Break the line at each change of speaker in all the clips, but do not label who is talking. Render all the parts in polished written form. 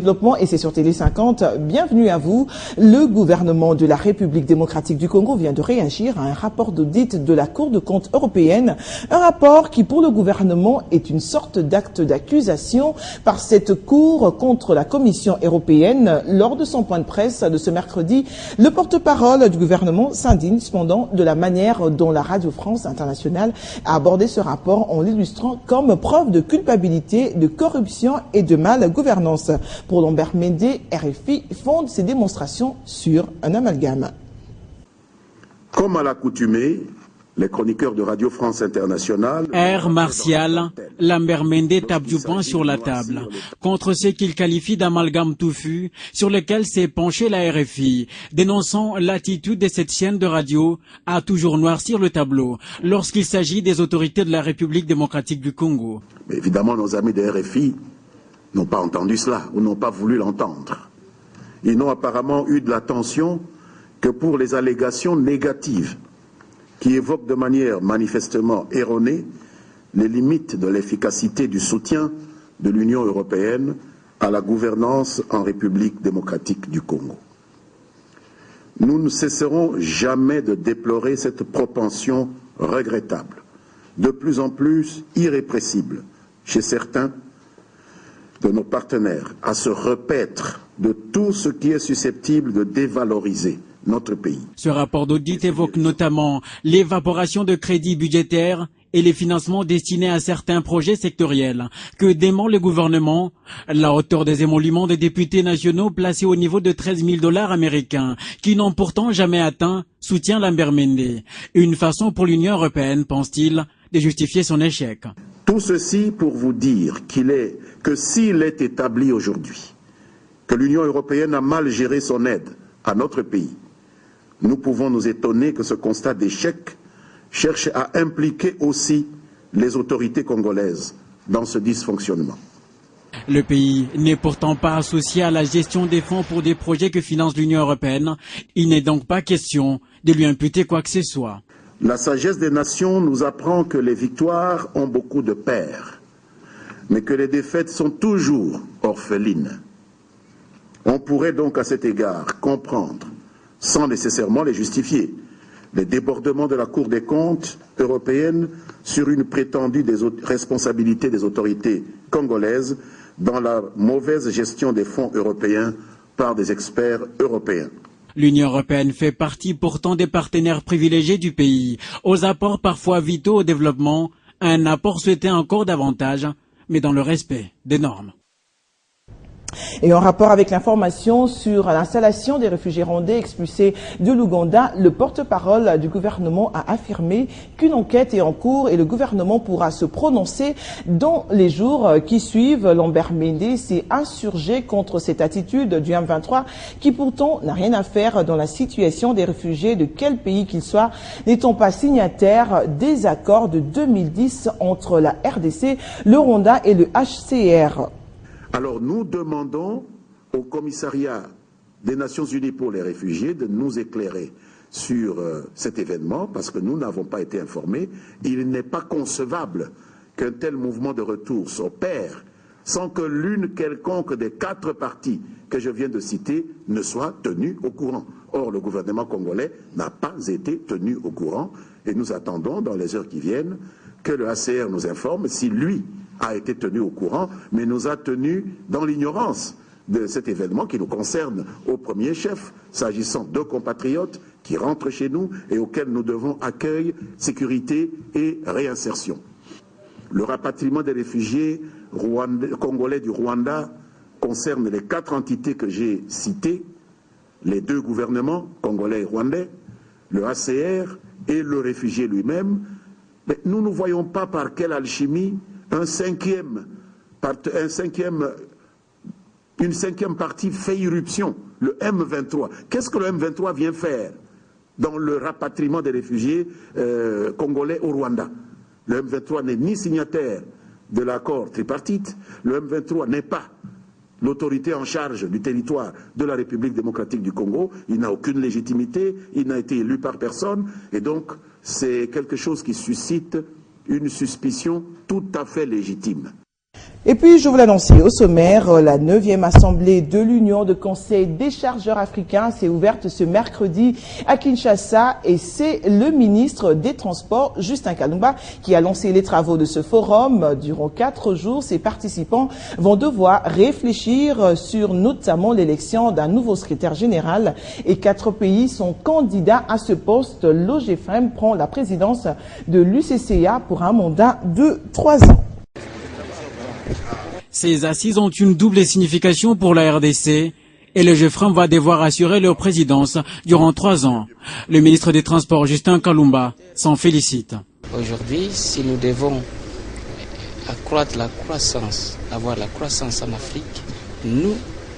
Développement et c'est sur Télé 50. Bienvenue à vous. Le gouvernement de la République démocratique du Congo vient de réagir à un rapport d'audit de la Cour de comptes européenne. Un rapport qui, pour le gouvernement, est une sorte d'acte d'accusation par cette Cour contre la Commission européenne. Lors de son point de presse de ce mercredi, le porte-parole du gouvernement s'indigne cependant de la manière dont la Radio France Internationale a abordé ce rapport en l'illustrant comme preuve de culpabilité, de corruption et de mala gouvernance. Pour Lambert Mende, RFI fonde ses démonstrations sur un amalgame.
Comme à l'accoutumée, les chroniqueurs de Radio France Internationale...
Air martial, Lambert Mende tape du poing sur la table contre ce qu'il qualifie d'amalgame touffu sur lequel s'est penchée la RFI, dénonçant l'attitude de cette chaîne de radio à toujours noircir le tableau lorsqu'il s'agit des autorités de la République démocratique du Congo.
Mais évidemment, nos amis de RFI n'ont pas entendu cela ou n'ont pas voulu l'entendre. Ils n'ont apparemment eu de l'attention que pour les allégations négatives qui évoquent de manière manifestement erronée les limites de l'efficacité du soutien de l'Union européenne à la gouvernance en République démocratique du Congo. Nous ne cesserons jamais de déplorer cette propension regrettable, de plus en plus irrépressible chez certains de nos partenaires à se repaître de tout ce qui est susceptible de dévaloriser notre pays.
Ce rapport d'audit évoque notamment l'évaporation de crédits budgétaires et les financements destinés à certains projets sectoriels que dément le gouvernement. La hauteur des émoluments des députés nationaux placés au niveau de 13 000 $ américains qui n'ont pourtant jamais atteint, soutient Lambert Mende. Une façon pour l'Union européenne, pense-t-il, de justifier son échec.
Tout ceci pour vous dire que s'il est établi aujourd'hui que l'Union européenne a mal géré son aide à notre pays, nous pouvons nous étonner que ce constat d'échec cherche à impliquer aussi les autorités congolaises dans ce dysfonctionnement.
Le pays n'est pourtant pas associé à la gestion des fonds pour des projets que finance l'Union européenne. Il n'est donc pas question de lui imputer quoi que ce soit.
La sagesse des nations nous apprend que les victoires ont beaucoup de pères, mais que les défaites sont toujours orphelines. On pourrait donc à cet égard comprendre, sans nécessairement les justifier, les débordements de la Cour des comptes européenne sur une prétendue responsabilité des autorités congolaises dans la mauvaise gestion des fonds européens par des experts européens.
L'Union européenne fait partie pourtant des partenaires privilégiés du pays, aux apports parfois vitaux au développement, un apport souhaité encore davantage, mais dans le respect des normes.
Et en rapport avec l'information sur l'installation des réfugiés rwandais expulsés de l'Ouganda, le porte-parole du gouvernement a affirmé qu'une enquête est en cours et le gouvernement pourra se prononcer dans les jours qui suivent. Lambert Mende s'est insurgé contre cette attitude du M23 qui pourtant n'a rien à faire dans la situation des réfugiés de quel pays qu'ils soient, n'étant pas signataires des accords de 2010 entre la RDC, le Rwanda et le HCR.
Alors nous demandons au commissariat des Nations Unies pour les réfugiés de nous éclairer sur cet événement parce que nous n'avons pas été informés. Il n'est pas concevable qu'un tel mouvement de retour s'opère sans que l'une quelconque des 4 parties que je viens de citer ne soit tenue au courant. Or, le gouvernement congolais n'a pas été tenu au courant et nous attendons dans les heures qui viennent que le HCR nous informe si lui a été tenu au courant, mais nous a tenus dans l'ignorance de cet événement qui nous concerne au premier chef, s'agissant de compatriotes qui rentrent chez nous et auxquels nous devons accueil, sécurité et réinsertion. Le rapatriement des réfugiés congolais du Rwanda concerne les 4 entités que j'ai citées, les 2 gouvernements, congolais et rwandais, le HCR et le réfugié lui-même. Mais nous ne voyons pas par quelle alchimie une cinquième partie fait irruption, le M23. Qu'est-ce que le M23 vient faire dans le rapatriement des réfugiés congolais au Rwanda? Le M23 n'est ni signataire de l'accord tripartite, le M23 n'est pas l'autorité en charge du territoire de la République démocratique du Congo, il n'a aucune légitimité, il n'a été élu par personne, et donc c'est quelque chose qui suscite une suspicion tout à fait légitime.
Et puis, je vous l'annonçais au sommaire, la 9e assemblée de l'Union de conseil des chargeurs africains s'est ouverte ce mercredi à Kinshasa et c'est le ministre des Transports, Justin Kalumba, qui a lancé les travaux de ce forum. Durant 4 jours, ses participants vont devoir réfléchir sur notamment l'élection d'un nouveau secrétaire général et 4 pays sont candidats à ce poste. L'OGFM prend la présidence de l'UCCA pour un mandat de 3 ans.
Ces assises ont une double signification pour la RDC et le GFRAM va devoir assurer leur présidence durant 3 ans. Le ministre des Transports, Justin Kalumba, s'en félicite.
Aujourd'hui, si nous devons accroître la croissance, avoir la croissance en Afrique, nous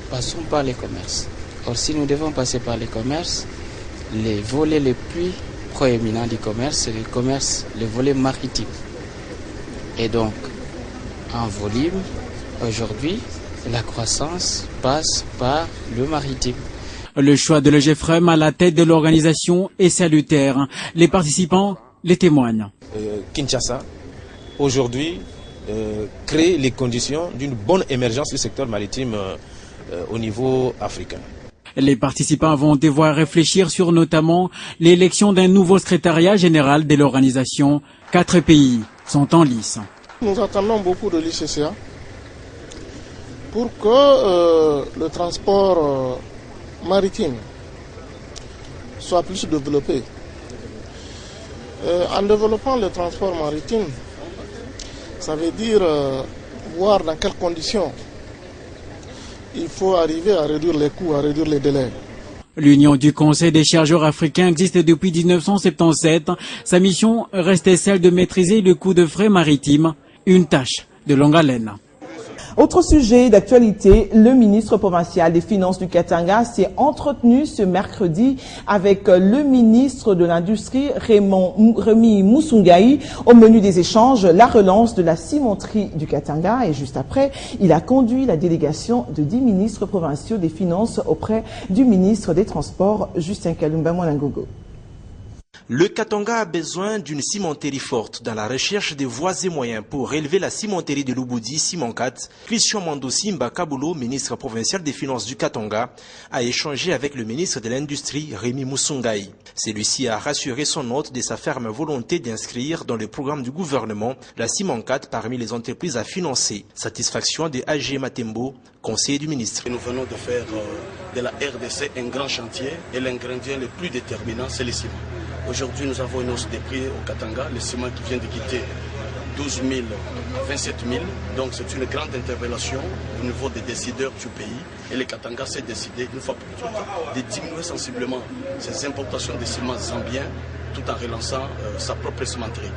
passons par les commerces. Or, si nous devons passer par les commerces, les volets les plus proéminents du commerce, c'est le volet maritime. Et donc, en volume, aujourd'hui, la croissance passe par le maritime.
Le choix de l'EGFREM à la tête de l'organisation est salutaire. Les participants les témoignent.
Kinshasa, aujourd'hui, crée les conditions d'une bonne émergence du secteur maritime au niveau africain.
Les participants vont devoir réfléchir sur notamment l'élection d'un nouveau secrétariat général de l'organisation. 4 pays sont en lice.
Nous attendons beaucoup de l'ICCA pour que le transport maritime soit plus développé. En développant le transport maritime, ça veut dire voir dans quelles conditions il faut arriver à réduire les coûts, à réduire les délais.
L'Union du Conseil des chargeurs africains existe depuis 1977. Sa mission restait celle de maîtriser le coût de frais maritimes, une tâche de longue haleine.
Autre sujet d'actualité, le ministre provincial des Finances du Katanga s'est entretenu ce mercredi avec le ministre de l'Industrie, Rémi Musungai. Au menu des échanges, la relance de la cimenterie du Katanga et juste après, il a conduit la délégation de 10 ministres provinciaux des Finances auprès du ministre des Transports, Justin Kalumba Mwanangogo.
Le Katanga a besoin d'une cimenterie forte dans la recherche des voies et moyens pour relever la cimenterie de Lubudi Cimencat. Christian Mando Simba Kabulo, ministre provincial des Finances du Katanga, a échangé avec le ministre de l'Industrie, Rémi Musungai. Celui-ci a rassuré son hôte de sa ferme volonté d'inscrire dans le programme du gouvernement la Cimencat parmi les entreprises à financer. Satisfaction de A.G. Matembo, conseiller du ministre.
Nous venons de faire de la RDC un grand chantier et l'ingrédient le plus déterminant, c'est le ciment. Aujourd'hui, nous avons une hausse des prix au Katanga, le ciment qui vient de quitter 12 000 à 27 000. Donc c'est une grande interpellation au niveau des décideurs du pays. Et le Katanga s'est décidé, une fois pour toutes, de diminuer sensiblement ses importations de ciment zambien tout en relançant sa propre cimenterie.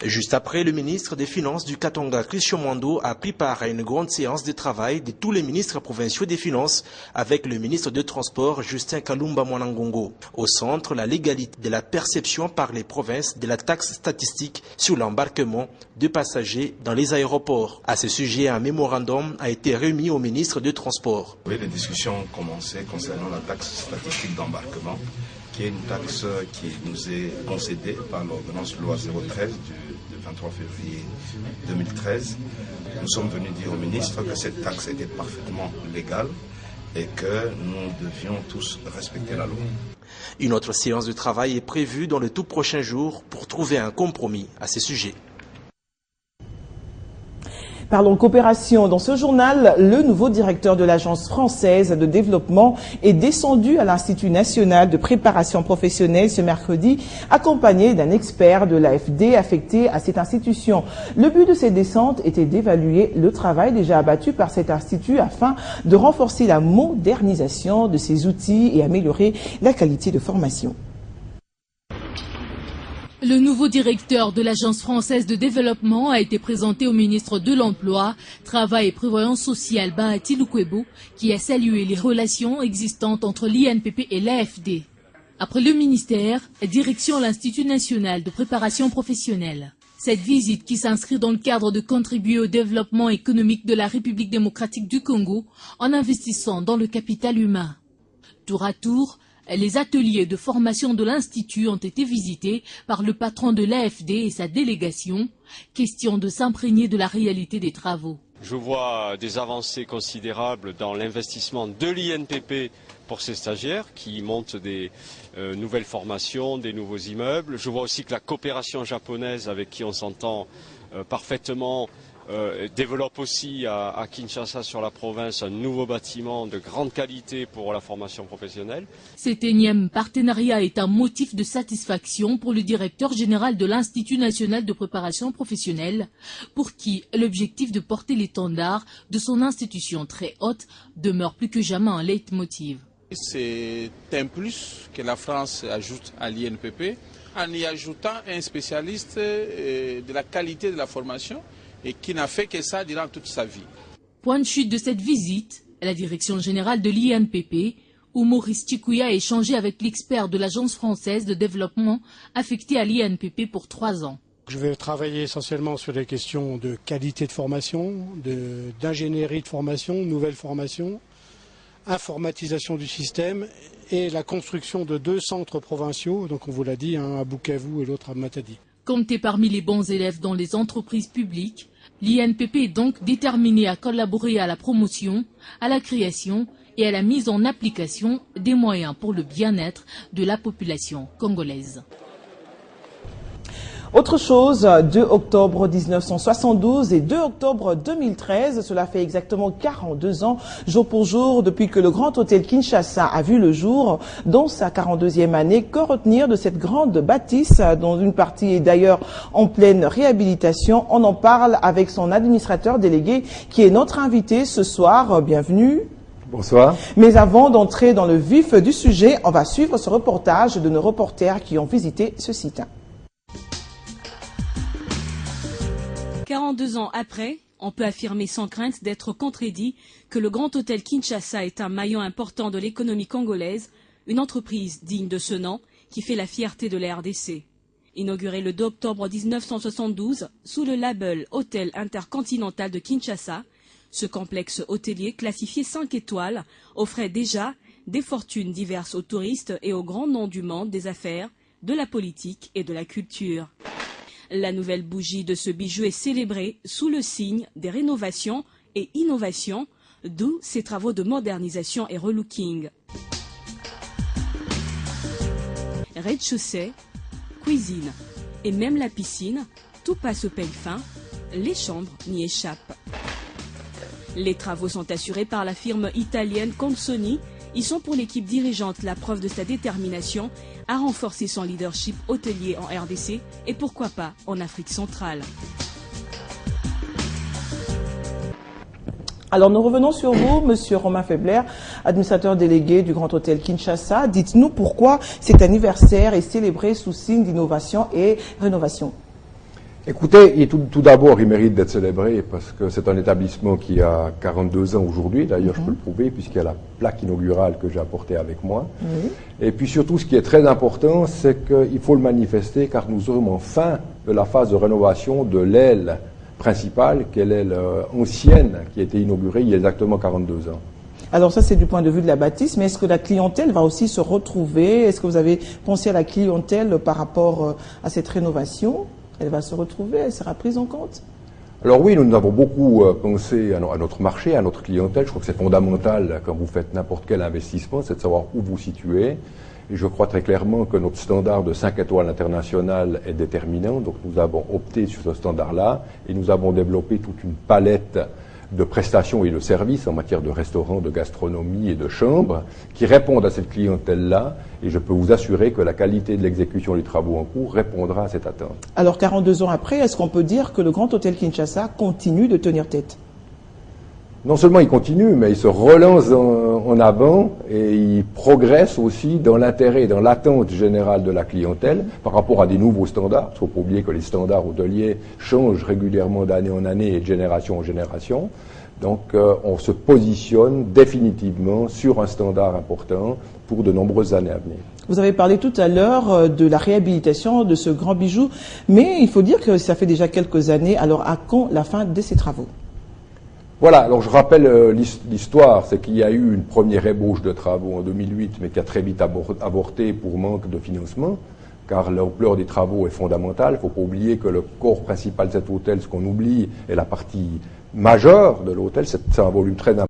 Juste après, le ministre des Finances du Katanga, Christian Mwando, a pris part à une grande séance de travail de tous les ministres provinciaux des Finances avec le ministre des Transports, Justin Kalumba Mwanangogo. Au centre, la légalité de la perception par les provinces de la taxe statistique sur l'embarquement de passagers dans les aéroports. À ce sujet, un mémorandum a été remis au ministre des Transports.
Oui, les discussions ont commencé concernant la taxe statistique d'embarquement, qui est une taxe qui nous est concédée par l'ordonnance loi 013 du 23 février 2013. Nous sommes venus dire au ministre que cette taxe était parfaitement légale et que nous devions tous respecter la loi.
Une autre séance de travail est prévue dans les tout prochains jours pour trouver un compromis à ce sujet.
Parlons coopération. Dans ce journal, le nouveau directeur de l'Agence française de développement est descendu à l'Institut national de préparation professionnelle ce mercredi, accompagné d'un expert de l'AFD affecté à cette institution. Le but de cette descente était d'évaluer le travail déjà abattu par cet institut afin de renforcer la modernisation de ses outils et améliorer la qualité de formation.
Le nouveau directeur de l'Agence française de développement a été présenté au ministre de l'Emploi, Travail et Prévoyance sociale, Bahati Lukwebo, qui a salué les relations existantes entre l'INPP et l'AFD. Après le ministère, direction l'Institut national de préparation professionnelle. Cette visite qui s'inscrit dans le cadre de contribuer au développement économique de la République démocratique du Congo en investissant dans le capital humain. Tour à tour, les ateliers de formation de l'Institut ont été visités par le patron de l'AFD et sa délégation. Question de s'imprégner de la réalité des travaux.
Je vois des avancées considérables dans l'investissement de l'INPP pour ces stagiaires qui montent des nouvelles formations, des nouveaux immeubles. Je vois aussi que la coopération japonaise avec qui on s'entend parfaitement développe aussi à Kinshasa sur la province un nouveau bâtiment de grande qualité pour la formation professionnelle.
Cet énième partenariat est un motif de satisfaction pour le directeur général de l'Institut national de préparation professionnelle, pour qui l'objectif de porter l'étendard de son institution très haute demeure plus que jamais un leitmotiv.
C'est un plus que la France ajoute à l'INPP en y ajoutant un spécialiste de la qualité de la formation et qui n'a fait que ça durant toute sa vie.
Point de chute de cette visite, la direction générale de l'INPP, où Maurice Chikouya a échangé avec l'expert de l'Agence française de développement affecté à l'INPP pour 3 ans.
Je vais travailler essentiellement sur des questions de qualité de formation, d'ingénierie de formation, nouvelle formation, informatisation du système et la construction de 2 centres provinciaux, donc on vous l'a dit, un à Bukavu et l'autre à Matadi.
Compté parmi les bons élèves dans les entreprises publiques, l'INPP est donc déterminé à collaborer à la promotion, à la création et à la mise en application des moyens pour le bien-être de la population congolaise.
Autre chose, 2 octobre 1972 et 2 octobre 2013, cela fait exactement 42 ans, jour pour jour, depuis que le Grand Hôtel Kinshasa a vu le jour. Dans sa 42e année, que retenir de cette grande bâtisse, dont une partie est d'ailleurs en pleine réhabilitation? On en parle avec son administrateur délégué, qui est notre invité ce soir. Bienvenue.
Bonsoir.
Mais avant d'entrer dans le vif du sujet, on va suivre ce reportage de nos reporters qui ont visité ce site.
42 ans après, on peut affirmer sans crainte d'être contredit que le Grand Hôtel Kinshasa est un maillon important de l'économie congolaise, une entreprise digne de ce nom qui fait la fierté de la RDC. Inauguré le 2 octobre 1972 sous le label Hôtel Intercontinental de Kinshasa, ce complexe hôtelier classifié 5 étoiles offrait déjà des fortunes diverses aux touristes et aux grands noms du monde des affaires, de la politique et de la culture. La nouvelle bougie de ce bijou est célébrée sous le signe des rénovations et innovations, d'où ses travaux de modernisation et relooking. Rez-de-chaussée, cuisine et même la piscine, tout passe au peigne fin, les chambres n'y échappent. Les travaux sont assurés par la firme italienne Consoni. Ils sont pour l'équipe dirigeante la preuve de sa détermination à renforcer son leadership hôtelier en RDC et pourquoi pas en Afrique centrale.
Alors nous revenons sur vous, Monsieur Romain Febler, administrateur délégué du Grand Hôtel Kinshasa. Dites-nous pourquoi cet anniversaire est célébré sous signe d'innovation et rénovation.
Écoutez, tout d'abord, il mérite d'être célébré parce que c'est un établissement qui a 42 ans aujourd'hui. D'ailleurs, je peux le prouver puisqu'il y a la plaque inaugurale que j'ai apportée avec moi. Et puis surtout, ce qui est très important, c'est qu'il faut le manifester car nous sommes en fin de la phase de rénovation de l'aile principale, qui est l'aile ancienne, qui a été inaugurée il y a exactement 42 ans.
Alors ça, c'est du point de vue de la bâtisse, mais est-ce que la clientèle va aussi se retrouver? Est-ce que vous avez pensé à la clientèle par rapport à cette rénovation? Elle va se retrouver, elle sera prise en compte?
Alors oui, nous avons beaucoup pensé à notre marché, à notre clientèle. Je crois que c'est fondamental quand vous faites n'importe quel investissement, c'est de savoir où vous situez. Et je crois très clairement que notre standard de 5 étoiles international est déterminant. Donc nous avons opté sur ce standard-là et nous avons développé toute une palette de prestations et de services en matière de restaurants, de gastronomie et de chambres qui répondent à cette clientèle-là. Et je peux vous assurer que la qualité de l'exécution des travaux en cours répondra à cette attente.
Alors 42 ans après, est-ce qu'on peut dire que le Grand Hôtel Kinshasa continue de tenir tête?
Non seulement il continue, mais il se relance en avant et il progresse aussi dans l'intérêt et dans l'attente générale de la clientèle par rapport à des nouveaux standards. Il ne faut pas oublier que les standards hôteliers changent régulièrement d'année en année et de génération en génération. Donc on se positionne définitivement sur un standard important pour de nombreuses années à venir.
Vous avez parlé tout à l'heure de la réhabilitation de ce grand bijou, mais il faut dire que ça fait déjà quelques années. Alors à quand la fin de ces travaux?
Voilà, alors je rappelle l'histoire, c'est qu'il y a eu une première ébauche de travaux en 2008, mais qui a très vite avorté pour manque de financement. car l'ampleur des travaux est fondamentale. Il ne faut pas oublier que le corps principal de cet hôtel, ce qu'on oublie, est la partie majeure de l'hôtel. C'est un volume très important.